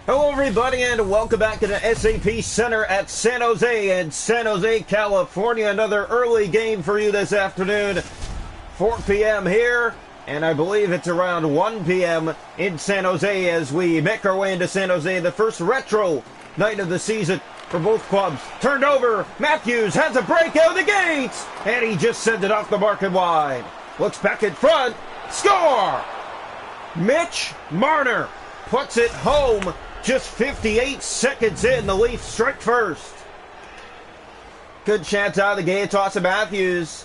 Hello everybody and welcome back to the SAP Center at San Jose in San Jose, California. Another early game for you this afternoon. 4 p.m. here, and I believe it's around 1 p.m. in San Jose as we make our way into San Jose. The first retro night of the season for both clubs. Turned over, Matthews has a break out of the gates, and he just sent it off the mark and wide. Looks back in front, score! Mitch Marner puts it home. Just 58 seconds in, the Leafs strike first. Good chance out of the gate. Toss of Matthews.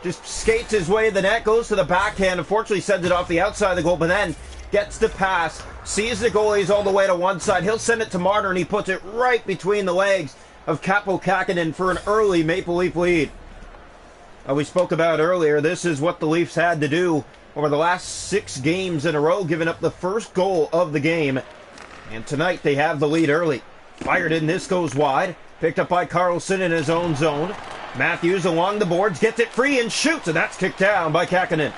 Just skates his way to the net, goes to the backhand. Unfortunately, sends it off the outside of the goal, but then gets the pass. Sees the goalies all the way to one side. He'll send it to Marner, and he puts it right between the legs of Kaapo Kähkönen for an early Maple Leaf lead. We spoke about earlier, this is what the Leafs had to do over the last 6 games in a row, giving up the first goal of the game. And tonight they have the lead early. Fired in, this goes wide. Picked up by Karlsson in his own zone. Matthews along the boards, gets it free and shoots, and that's kicked down by Kähkönen.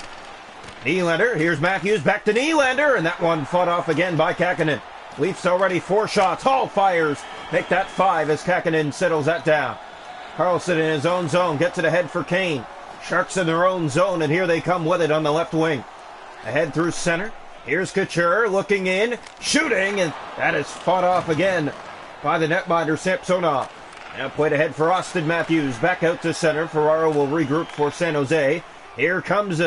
Nylander, here's Matthews, back to Nylander, and that one fought off again by Kähkönen. Leafs already 4 shots, Hall fires. Make that 5 as Kähkönen settles that down. Karlsson in his own zone, gets it ahead for Kane. Sharks in their own zone, and here they come with it on the left wing. Ahead through center. Here's Couture looking in, shooting, and that is fought off again by the netminder Samsonov. Now played ahead for Austin Matthews. Back out to center. Ferraro will regroup for San Jose. Here comes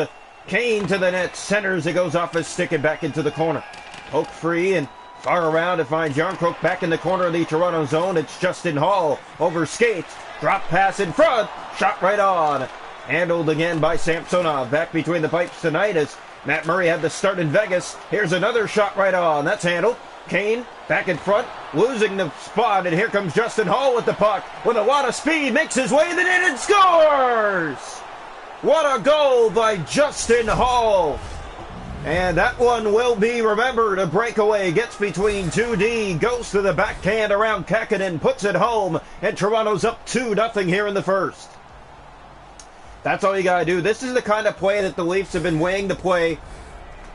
Kane to the net. Centers. It goes off his stick and back into the corner. Poke free and far around to find Jarnkrok back in the corner of the Toronto zone. It's Justin Hall over skates. Drop pass in front. Shot right on. Handled again by Samsonov. Back between the pipes tonight as Matt Murray had the start in Vegas. Here's another shot right on. That's handled. Kane back in front, losing the spot, and here comes Justin Hall with the puck. With a lot of speed, makes his way to the net and scores! What a goal by Justin Hall! And that one will be remembered. A breakaway, gets between 2D, goes to the backhand around Kähkönen, puts it home, and Toronto's up 2-0 here in the first. That's all you got to do. This is the kind of play that the Leafs have been weighing to play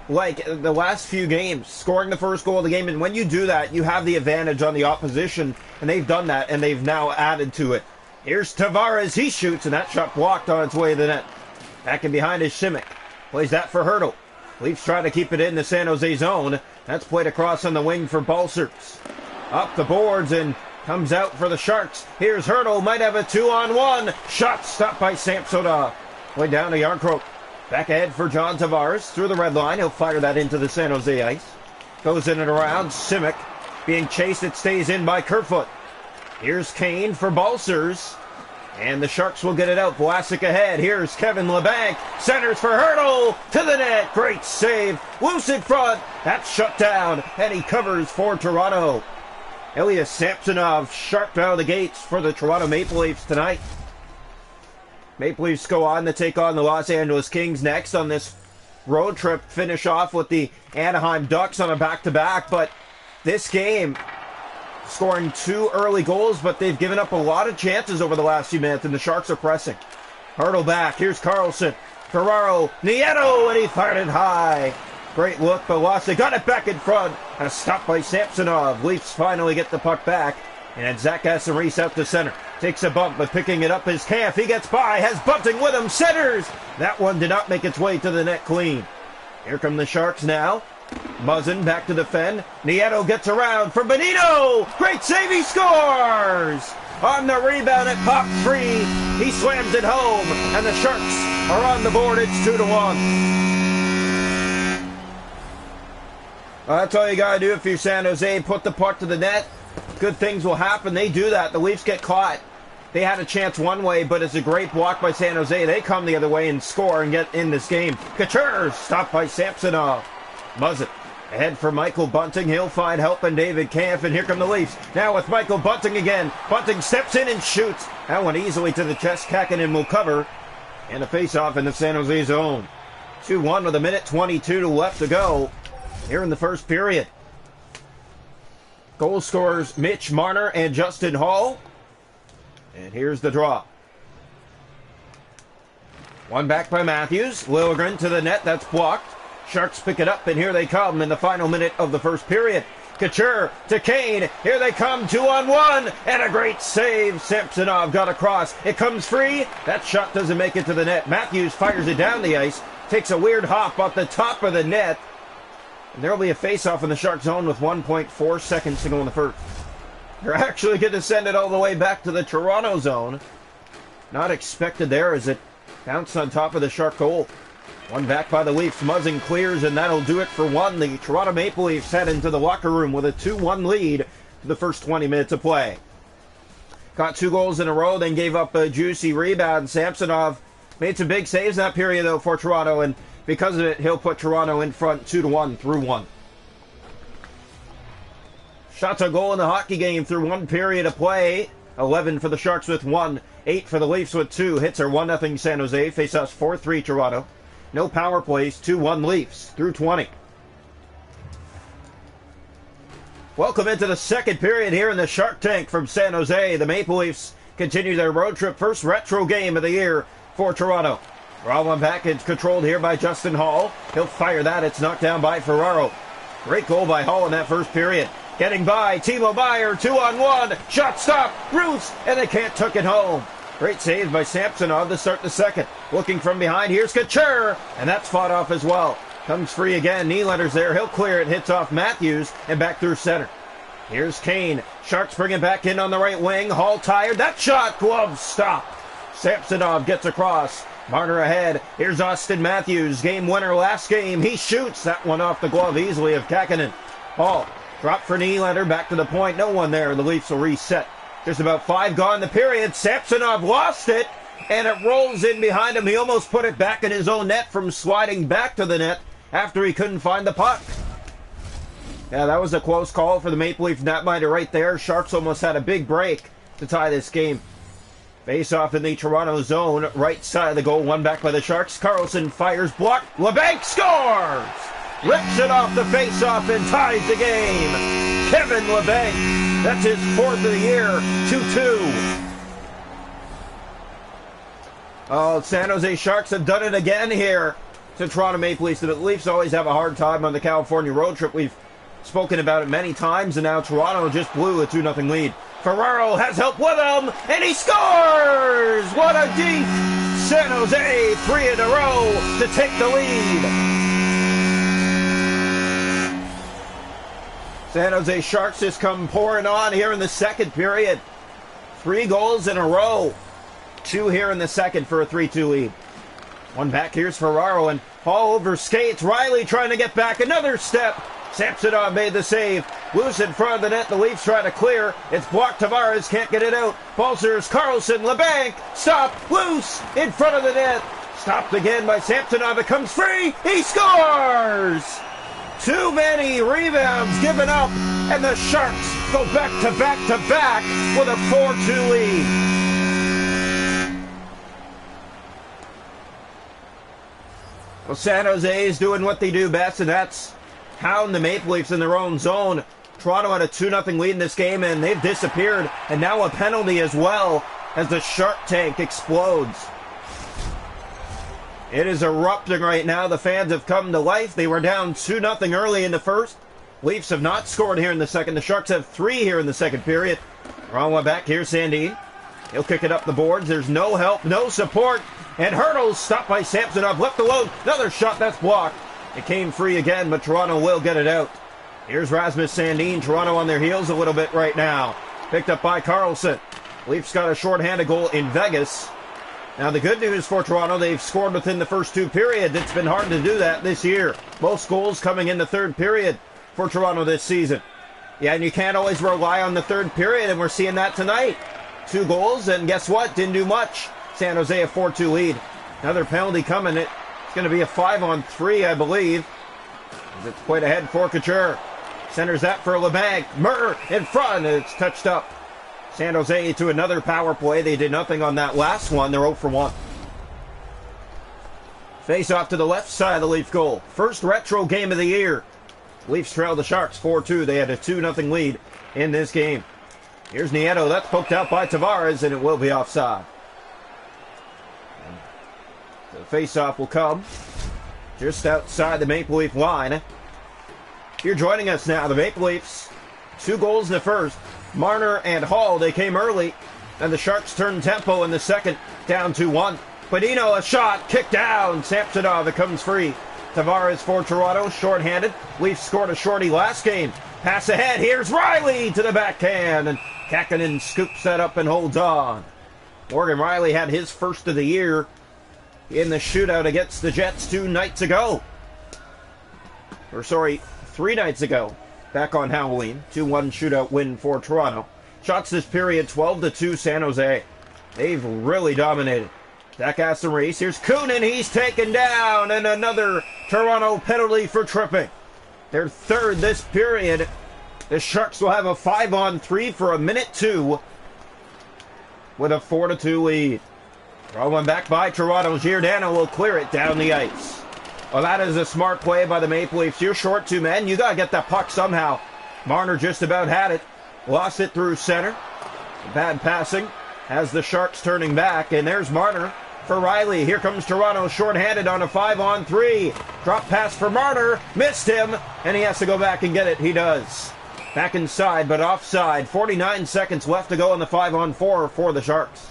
like the last few games, scoring the first goal of the game. And when you do that, you have the advantage on the opposition. And they've done that, and they've now added to it. Here's Tavares. He shoots, and that shot blocked on its way to the net. Back in behind is Simic. Plays that for Hertl. Leafs trying to keep it in the San Jose zone. That's played across on the wing for Balcers. Up the boards and comes out for the Sharks. Here's Hertl, might have a 2-on-1. Shot stopped by Samsonov. Way down to Jarnkrok. Back ahead for John Tavares. Through the red line. He'll fire that into the San Jose ice. Goes in and around. Simic being chased. It stays in by Kerfoot. Here's Kane for Balcers. And the Sharks will get it out. Vlasic ahead. Here's Kevin Labanc. Centers for Hertl. To the net. Great save. Loose in front. That's shut down. And he covers for Toronto. Elias Samsonov sharp out of the gates for the Toronto Maple Leafs tonight. Maple Leafs go on to take on the Los Angeles Kings next on this road trip. Finish off with the Anaheim Ducks on a back-to-back. But this game, scoring 2 early goals, but they've given up a lot of chances over the last few minutes, and the Sharks are pressing. Hertl back. Here's Karlsson. Ferraro. Nieto, and he fired it high. Great look, but lost. They got it back in front. And a stop by Samsonov. Leafs finally get the puck back. And Zach Aston-Reese out to center. Takes a bump, but picking it up is Kampf. He gets by, has Bunting with him. Centers! That one did not make its way to the net clean. Here come the Sharks now. Muzzin back to defend. Nieto gets around for Benito. Great save, he scores! On the rebound, it popped free. He slams it home. And the Sharks are on the board. It's 2-1. That's all you got to do if you're San Jose. Put the puck to the net. Good things will happen. They do that. The Leafs get caught. They had a chance one way, but it's a great block by San Jose. They come the other way and score and get in this game. Couture stopped by Samsonov. Muzzin ahead for Michael Bunting. He'll find help in David Kampf, and here come the Leafs. Now with Michael Bunting again. Bunting steps in and shoots. That one easily to the chest. Kähkönen will cover. And a face-off in the San Jose zone. 2-1 with 1:22 left to go here in the first period. Goal scorers Mitch Marner and Justin Hall. And here's the draw. One back by Matthews. Liljegren to the net. That's blocked. Sharks pick it up, and here they come in the final minute of the first period. Couture to Kane. Here they come, 2-on-1. And a great save. Samsonov got across. It comes free. That shot doesn't make it to the net. Matthews fires it down the ice. Takes a weird hop off the top of the net. And there will be a face-off in the Shark zone with 1.4 seconds to go in the first. They're actually going to send it all the way back to the Toronto zone. Not expected there as it bounced on top of the Shark goal. One back by the Leafs. Muzzin clears, and that'll do it for one. The Toronto Maple Leafs head into the locker room with a 2-1 lead for the first 20 minutes of play. Got 2 goals in a row, then gave up a juicy rebound. Samsonov made some big saves that period, though, for Toronto, and because of it, he'll put Toronto in front 2-1 through 1. Shots on goal in the hockey game through 1 period of play. 11 for the Sharks with 1. 8 for the Leafs with 2. Hits are 1-0 San Jose. Faceoffs 4-3 Toronto. No power plays. 2-1 Leafs through 20. Welcome into the second period here in the Shark Tank from San Jose. The Maple Leafs continue their road trip. First retro game of the year for Toronto. Raw one back. It's controlled here by Justin Hall. He'll fire that. It's knocked down by Ferraro. Great goal by Hall in that first period. Getting by, Timo Meier, 2-on-1, shot stop, Roos, and they can't tuck it home. Great save by Samsonov to start the second. Looking from behind, here's Couture, and that's fought off as well. Comes free again, Nylander's there, he'll clear it, hits off Matthews, and back through center. Here's Kane, Sharks bring it back in on the right wing, Hall tired, that shot, glove stop. Samsonov gets across, Marner ahead, here's Austin Matthews, game winner last game, he shoots, that one off the glove easily of Kakinen. Hall. Drop for Nylander, back to the point, no one there, the Leafs will reset. There's about 5 gone in the period, Samsonov lost it, and it rolls in behind him. He almost put it back in his own net from sliding back to the net after he couldn't find the puck. Yeah, that was a close call for the Maple Leaf netminder right there. Sharks almost had a big break to tie this game. Face off in the Toronto zone, right side of the goal, one back by the Sharks. Carlson fires, blocked, LeBanc scores! Rips it off the face-off and ties the game. Kevin LeBanc, that's his 4th of the year, 2-2. Oh, San Jose Sharks have done it again here to Toronto Maple Leafs. The Leafs always have a hard time on the California road trip. We've spoken about it many times, and now Toronto just blew a 2-0 lead. Ferraro has help with him, and he scores! What a deep San Jose, 3 in a row to take the lead. San Jose Sharks just come pouring on here in the second period. 3 goals in a row. 2 here in the second for a 3-2 lead. One back, here's Ferraro, and Hall over skates. Riley trying to get back, another step. Samsonov made the save. Loose in front of the net, the Leafs trying to clear. It's blocked, Tavares can't get it out. Balsers, Carlson, LeBanc, stop, loose, in front of the net. Stopped again by Samsonov, it comes free, he scores! Too many rebounds given up, and the Sharks go back to back to back with a 4-2 lead. Well, San Jose is doing what they do best, and that's hound the Maple Leafs in their own zone. Toronto had a 2-0 lead in this game, and they've disappeared, and now a penalty as well as the Shark Tank explodes. It is erupting right now. The fans have come to life. They were down 2-0 early in the first. Leafs have not scored here in the second. The Sharks have 3 here in the second period. Wrong one back. Here's Sandin. He'll kick it up the boards. There's no help, no support. And hurdles stopped by Samsonov. Left alone. Another shot that's blocked. It came free again, but Toronto will get it out. Here's Rasmus Sandin. Toronto on their heels a little bit right now. Picked up by Carlson. Leafs got a shorthanded goal in Vegas. Now, the good news for Toronto, they've scored within the first 2 periods. It's been hard to do that this year. Most goals coming in the third period for Toronto this season. Yeah, and you can't always rely on the third period, and we're seeing that tonight. 2 goals, and guess what? Didn't do much. San Jose a 4-2 lead. Another penalty coming. It's going to be a 5-on-3, I believe. It's quite ahead for Couture. Centers that for LeBanc. Murr in front. It's touched up. San Jose to another power play. They did nothing on that last one. They're 0 for 1. Face off to the left side of the Leaf goal. First retro game of the year. Leafs trail the Sharks 4-2. They had a 2-0 lead in this game. Here's Nieto. That's poked out by Tavares, and it will be offside. The face-off will come just outside the Maple Leaf line. you're joining us now, the Maple Leafs, 2 goals in the first. Marner and Hall, they came early, and the Sharks turned tempo in the second, down 2-1. Bonino, a shot, kicked down. Samsonov, it comes free. Tavares for Toronto, shorthanded. Leafs scored a shorty last game. Pass ahead, here's Riley to the backhand, and Kakkonen scoops that up and holds on. Morgan Riley had his first of the year in the shootout against the Jets 3 nights ago. Back on Halloween. 2-1 shootout win for Toronto. Shots this period, 12-2 San Jose. They've really dominated. Back Aston Reese. Here's Kunin. He's taken down. And another Toronto penalty for tripping. Their third this period. The Sharks will have a 5-on-3 for a minute 2 with a 4-2 lead. Thrown back by Toronto. Giordano will clear it down the ice. Well, that is a smart play by the Maple Leafs. You're short 2 men. You got to get that puck somehow. Marner just about had it. Lost it through center. Bad passing has the Sharks turning back. And there's Marner for Riley. Here comes Toronto shorthanded on a 5-on-3. Drop pass for Marner. Missed him. And he has to go back and get it. He does. Back inside, but offside. 49 seconds left to go in the 5-on-4 for the Sharks.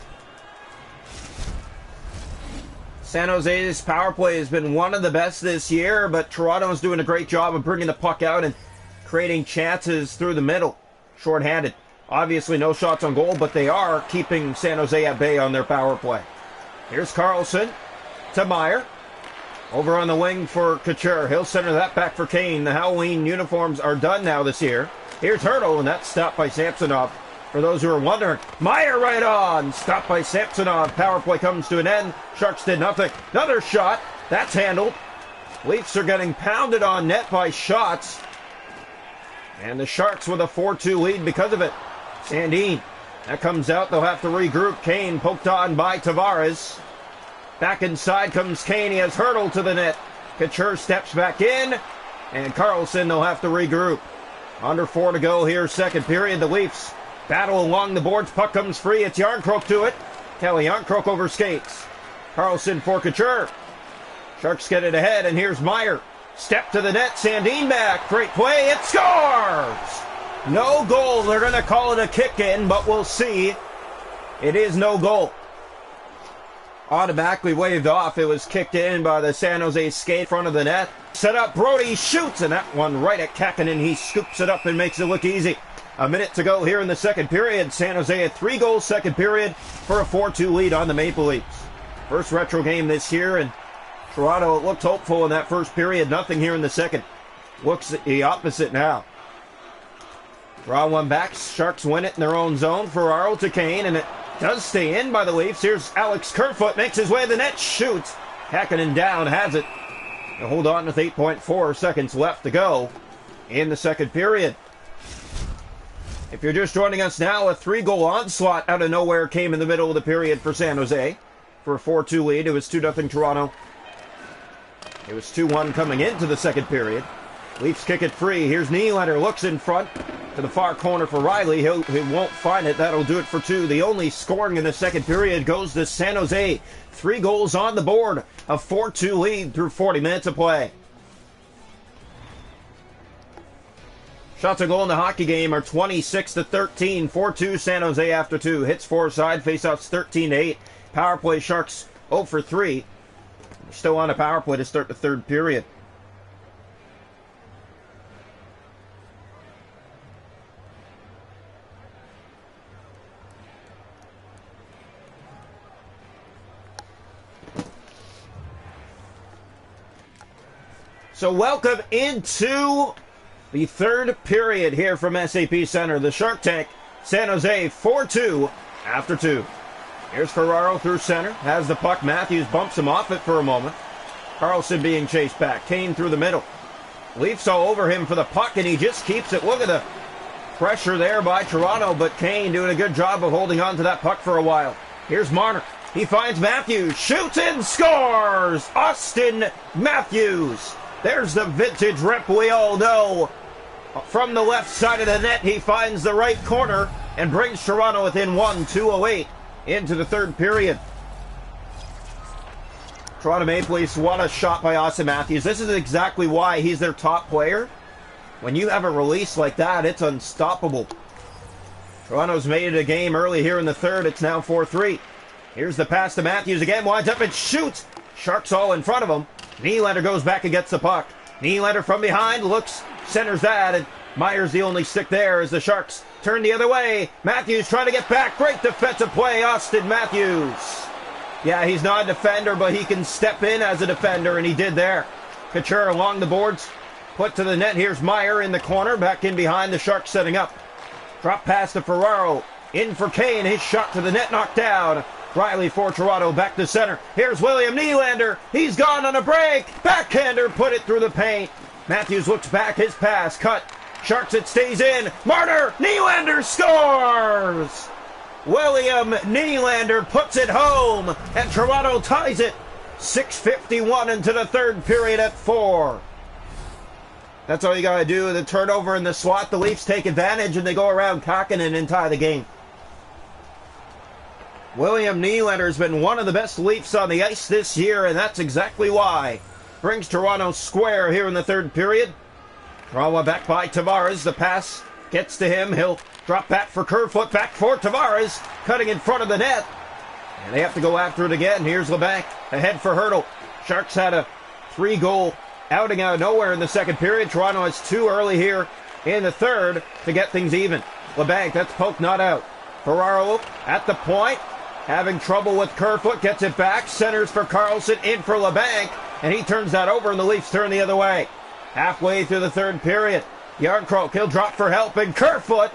San Jose's power play has been one of the best this year, but Toronto is doing a great job of bringing the puck out and creating chances through the middle. Shorthanded. Obviously no shots on goal, but they are keeping San Jose at bay on their power play. Here's Carlson to Meyer. Over on the wing for Couture. He'll center that back for Kane. The Halloween uniforms are done now this year. Here's Hurdle, and that's stopped by Samsonov. For those who are wondering, Meyer right on. Stopped by Samsonov. Power play comes to an end. Sharks did nothing. Another shot. That's handled. Leafs are getting pounded on net by shots. And the Sharks with a 4-2 lead because of it. Sandin. That comes out. They'll have to regroup. Kane poked on by Tavares. Back inside comes Kane. He has Hurdle to the net. Couture steps back in. And Carlson, they'll have to regroup. Under 4 to go here, second period. The Leafs battle along the boards. Puck comes free. It's Yarncroke to it. Kelly Yarncroke over skates. Carlson for Couture. Sharks get it ahead, and here's Meyer. Step to the net. Sandin back. Great play. It scores! No goal. They're going to call it a kick-in, but we'll see. It is no goal. Automatically waved off. It was kicked in by the San Jose skate in front of the net. Set up. Brody shoots, and that one right at Kakkonen. He scoops it up and makes it look easy. A minute to go here in the second period. San Jose a 3-goal second period for a 4-2 lead on the Maple Leafs. First retro game this year, and Toronto looked hopeful in that first period. Nothing here in the second. Looks the opposite now. Draw one back. Sharks win it in their own zone. Ferraro to Kane, and it does stay in by the Leafs. Here's Alex Kerfoot. Makes his way to the net. Shoots. Kakkonen down. Has it. They'll hold on with 8.4 seconds left to go in the second period. If you're just joining us now, a 3-goal onslaught out of nowhere came in the middle of the period for San Jose for a 4-2 lead. It was 2-0 Toronto. It was 2-1 coming into the second period. Leafs kick it free. Here's Nylander. Looks in front to the far corner for Riley. He won't find it. That'll do it for 2. The only scoring in the second period goes to San Jose. 3 goals on the board. A 4-2 lead through 40 minutes of play. Shots on goal in the hockey game are 26-13. 4-2 San Jose after 2. Hits 4 side. Faceoffs 13-8. Power play Sharks 0 for 3. They're still on a power play to start the third period. So welcome into the third period here from SAP Center. The Shark Tank, San Jose 4-2 after 2. Here's Ferraro through center. Has the puck. Matthews bumps him off it for a moment. Carlson being chased back. Kane through the middle. Leafs all over him for the puck, and he just keeps it. Look at the pressure there by Toronto, but Kane doing a good job of holding on to that puck for a while. Here's Marner. He finds Matthews. Shoots and scores! Austin Matthews. There's the vintage rep we all know. From the left side of the net, he finds the right corner and brings Toronto within 1, 2:08 into the third period. Toronto Maple Leafs, what a shot by Austin Matthews. This is exactly why he's their top player. When you have a release like that, it's unstoppable. Toronto's made it a game early here in the third. It's now 4-3. Here's the pass to Matthews again. Winds up and shoots. Sharks all in front of him. Nylander goes back and gets the puck. Nylander from behind looks, centers that, and Myers the only stick there as the Sharks turn the other way. Matthews trying to get back. Great defensive play, Austin Matthews. Yeah, he's not a defender, but he can step in as a defender, and he did there. Couture along the boards. Put to the net. Here's Meyer in the corner. Back in behind, the Sharks setting up. Drop pass to Ferraro. In for Kane. His shot to the net knocked down. Riley for Toronto. Back to center. Here's William Nylander. He's gone on a break. Backhander put it through the paint. Matthews looks back. His pass cut. Sharks, it stays in. Marner. Nylander scores. William Nylander puts it home. And Toronto ties it. 6:51 into the third period at 4. That's all you got to do. The turnover in the slot. The Leafs take advantage and they go around Kakinen and tie the game. William Nylander has been one of the best Leafs on the ice this year, and that's exactly why. Brings Toronto square here in the third period. Toronto back by Tavares. The pass gets to him. He'll drop back for Kerfoot. Back for Tavares. Cutting in front of the net. And they have to go after it again. Here's LeBanc. Ahead for Hurdle. Sharks had a 3-goal outing out of nowhere in the second period. Toronto has 2 early here in the third to get things even. LeBanc, that's poke, not out. Ferraro at the point. Having trouble with Kerfoot. Gets it back. Centers for Carlson. In for LeBanc. And he turns that over and the Leafs turn the other way. Halfway through the third period. Yarncroke, he'll drop for help. And Kerfoot.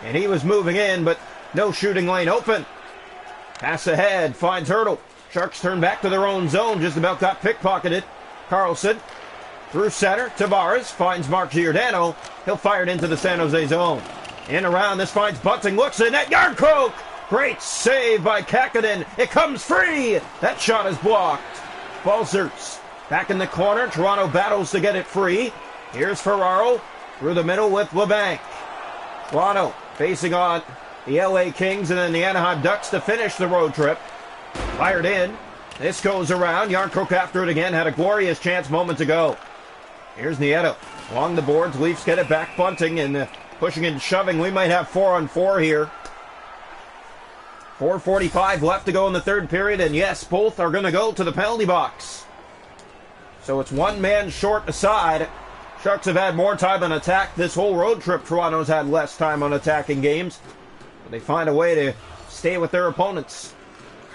And he was moving in, but no shooting lane open. Pass ahead. Finds Hurdle. Sharks turn back to their own zone. Just about got pickpocketed. Carlson. Through center. Tavares finds Mark Giordano. He'll fire it into the San Jose zone. In around. This finds Bunting. Looks at net. Yarncroke. Great save by Kakinen. It comes free. That shot is blocked. Balzers back in the corner. Toronto battles to get it free. Here's Ferraro through the middle with LeBanc. Toronto facing on the LA Kings and then the Anaheim Ducks to finish the road trip. Fired in. This goes around. Yarncroke after it again. Had a glorious chance moments ago. Here's Nieto. Along the boards. Leafs get it back. Bunting and pushing and shoving. We might have 4-on-4 here. 4:45 left to go in the third period, and yes, both are going to go to the penalty box. So it's one man short aside. Sharks have had more time on attack this whole road trip. Toronto's had less time on attacking games. But they find a way to stay with their opponents.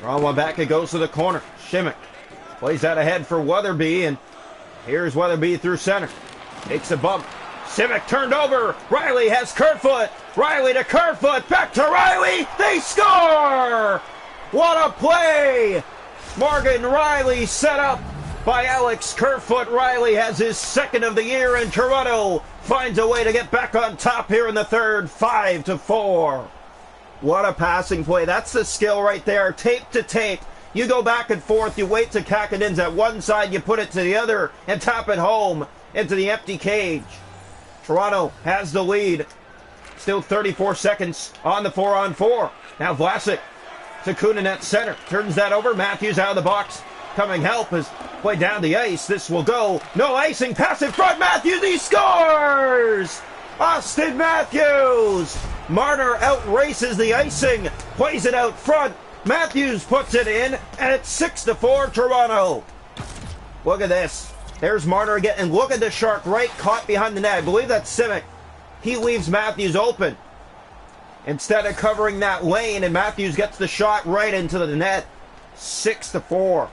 Toronto back, it goes to the corner. Shimmick plays that ahead for Weatherby, and here's Weatherby through center. Takes a bump. Simic turned over. Riley has Kerfoot. Riley to Kerfoot. Back to Riley. They score! What a play! Morgan Riley set up by Alex Kerfoot. Riley has his second of the year, and Toronto finds a way to get back on top here in the third. 5-4. What a passing play. That's the skill right there. Tape to tape. You go back and forth. You wait till Kakinen's at one side. You put it to the other and tap it home into the empty cage. Toronto has the lead. Still 34 seconds on the 4-on-4. Now Vlasic to Kunin at center. Turns that over. Matthews out of the box. Coming help is played down the ice. This will go. No icing. Pass in front. Matthews. He scores! Austin Matthews! Marner outraces the icing. Plays it out front. Matthews puts it in. And it's 6-4 Toronto. Look at this. There's Marner again, and look at the Shark right caught behind the net. I believe that's Simic. He leaves Matthews open instead of covering that lane, and Matthews gets the shot right into the net. 6-4.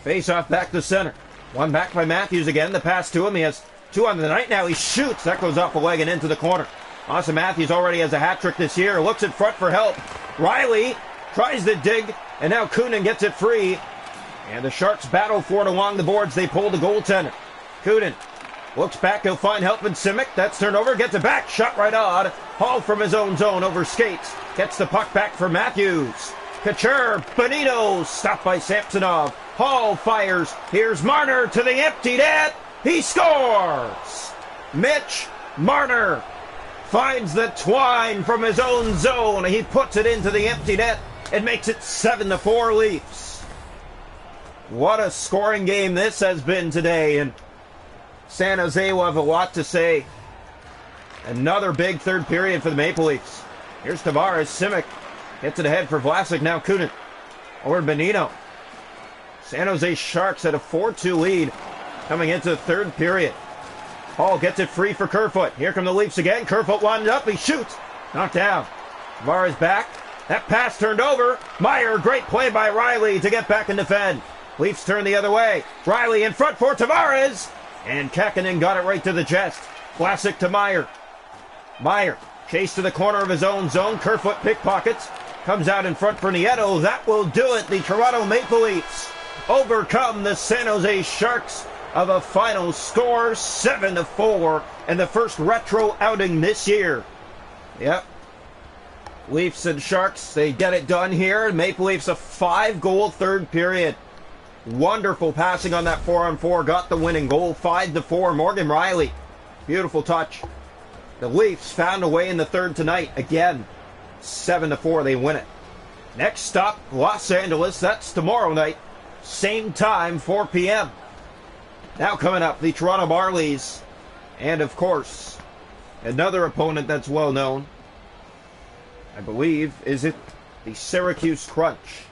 Face off back to center. One back by Matthews again. The pass to him. He has 2 on the night now. He shoots. That goes off a leg and into the corner. Austin Matthews already has a hat trick this year. Looks in front for help. Riley tries to dig, and now Kunin gets it free. And the Sharks battle for it along the boards. They pull the goaltender. Kunin looks back. He'll find help in Simic. That's turned over. Gets it back. Shot right on. Hall from his own zone over skates. Gets the puck back for Matthews. Couture. Benito. Stopped by Samsonov. Hall fires. Here's Marner to the empty net. He scores. Mitch Marner finds the twine from his own zone. He puts it into the empty net. It makes it 7-4 Leafs. What a scoring game this has been today, and San Jose will have a lot to say. Another big third period for the Maple Leafs. Here's Tavares. Simic gets it ahead for Vlasic. Now Kunin over Benino. San Jose Sharks at a 4-2 lead coming into the third period. Hall gets it free for Kerfoot. Here come the Leafs again. Kerfoot lined up. He shoots. Knocked down. Tavares back. That pass turned over. Meyer, great play by Riley to get back and defend. Leafs turn the other way. Riley in front for Tavares. And Kakinen got it right to the chest. Vlasic to Meyer. Meyer chased to the corner of his own zone. Kerfoot pickpockets. Comes out in front for Nieto. That will do it. The Toronto Maple Leafs overcome the San Jose Sharks of a final score 7-4 in the first retro outing this year. Yep. Leafs and Sharks, they get it done here. Maple Leafs a 5-goal third period. Wonderful passing on that 4-on-4. Got the winning goal. 5-4. Morgan Riley. Beautiful touch. The Leafs found a way in the third tonight. Again, 7-4. They win it. Next stop, Los Angeles. That's tomorrow night. Same time, 4 p.m. Now coming up, the Toronto Marlies. And, of course, another opponent that's well known. I believe, is it the Syracuse Crunch?